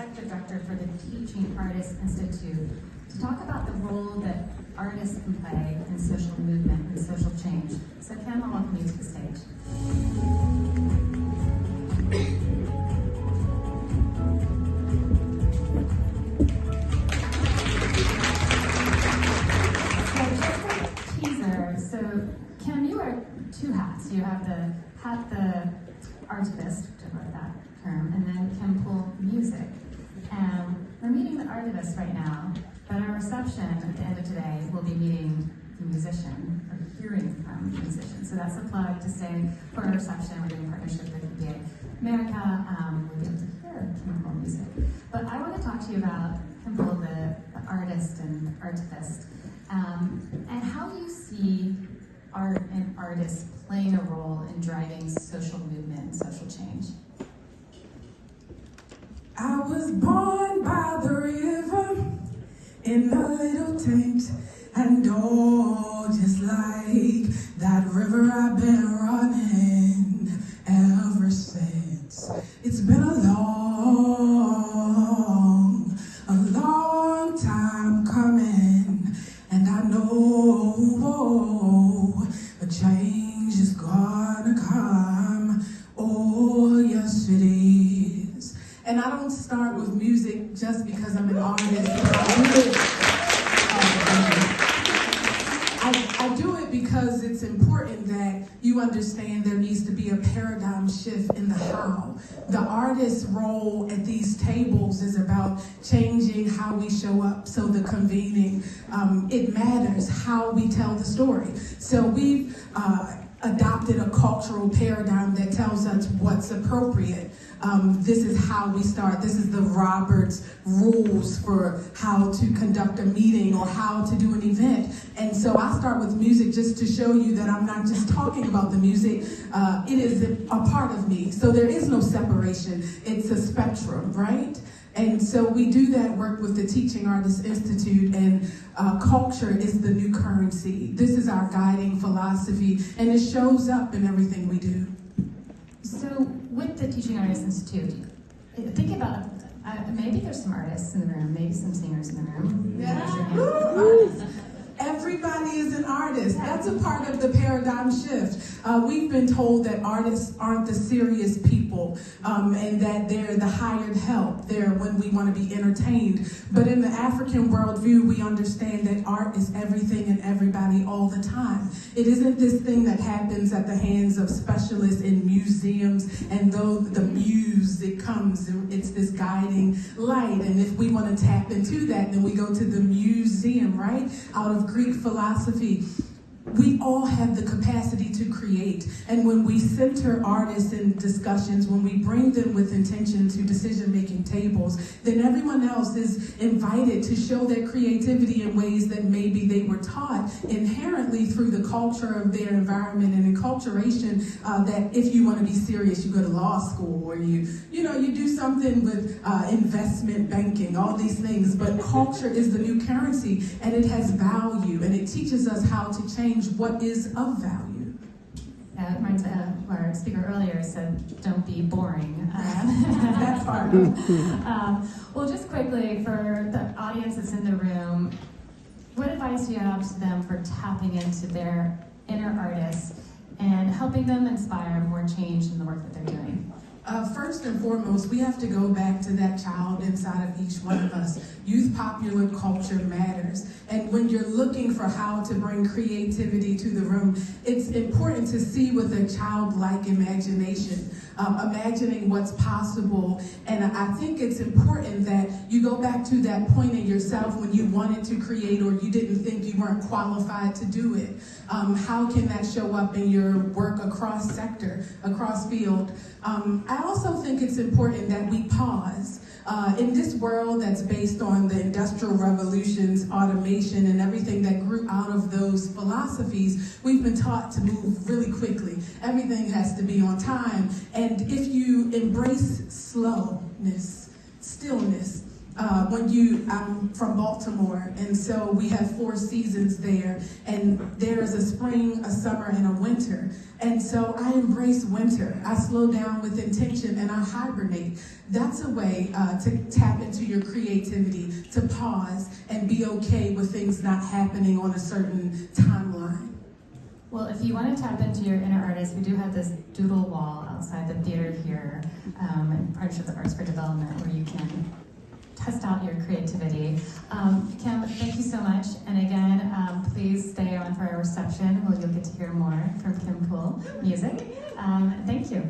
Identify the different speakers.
Speaker 1: Executive Director for the Teaching Artists Institute, to talk about the role that artists can play in social movement and social change. So Kim, I'll welcome you to the stage. So Kim, you wear two hats. You have the hat, the Artivist, which I love that term, and then Kim Poole, music. We're meeting the Artivist right now, but our reception at the end of today will be meeting the musician, or hearing from the musician. So that's a plug to stay for our reception. We're doing a partnership with TAI America. We'll be able to hear Kim Poole music. But I want to talk to you about Kim Poole, the artist and artivist. And how you see art and artists playing a role in driving social movement and social change.
Speaker 2: I was born by the river in a little tent, and oh, just like that river I've been running ever since. It's been a long time coming, and I know a change is gonna come. Oh, yes it is. And I don't start with music just because I'm an artist. I do it because it's important that you understand there needs to be a paradigm shift in the how. The artist's role at these tables is about changing how we show up. So the convening, it matters how we tell the story. So we've adopted a cultural paradigm that tells us what's appropriate. This is how we start. This is the Roberts rules for how to conduct a meeting or how to do an event. And so I start with music just to show you that I'm not just talking about the music. It is a part of me. So there is no separation. It's a spectrum, right? And so we do that work with the Teaching Artists Institute, and culture is the new currency. This is our guiding philosophy, and it shows up in everything we do.
Speaker 1: So with the Teaching Artists Institute, think about, maybe there's some artists in the room, maybe some singers in the room.
Speaker 2: Yeah. Everybody is an artist. That's a part of the paradigm shift. We've been told that artists aren't the serious people, and that they're the hired help. They're when we want to be entertained. But in the African worldview, we understand that art is everything and everybody all the time. It isn't this thing that happens at the hands of specialists in museums, and though the muse, it comes, it's this guiding light. And if we want to tap into that, then we go to the museum, right? Out of Greek philosophy. We all have the capacity to create, and when we center artists in discussions, when we bring them with intention to decision-making tables, then everyone else is invited to show their creativity in ways that maybe they were taught inherently through the culture of their environment and enculturation, that if you want to be serious, you go to law school, or you do something with investment banking, all these things. But culture is the new currency, and it has value, and it teaches us how to change what is of value.
Speaker 1: It reminds me of our speaker earlier said, don't be boring.
Speaker 2: That's hard.
Speaker 1: Well, just quickly, for the audience that's in the room, what advice do you have to them for tapping into their inner artists and helping them inspire more change in the work that they're doing?
Speaker 2: First and foremost, we have to go back to that child inside of each one of us. Youth popular culture matters. And when you're looking for how to bring creativity to the room, it's important to see with a childlike imagination, imagining what's possible. And I think it's important that you go back to that point in yourself when you wanted to create or you didn't think you weren't qualified to do it. How can that show up in your work across sector, across field? I also think it's important that we pause. In this world that's based on the industrial revolutions, automation, and everything that grew out of those philosophies, we've been taught to move really quickly. Everything has to be on time. And if you embrace slowness, stillness, I'm from Baltimore, and so we have 4 seasons there, and there's a spring, a summer, and a winter. And so I embrace winter. I slow down with intention, and I hibernate. That's a way to tap into your creativity, to pause and be okay with things not happening on a certain timeline.
Speaker 1: Well, if you want to tap into your inner artist, we do have this doodle wall outside the theater here, in partnership with Arts for Development, where you can test out your creativity. Kim, thank you so much. And again, please stay on for our reception where you'll get to hear more from Kim Poole music. Thank you.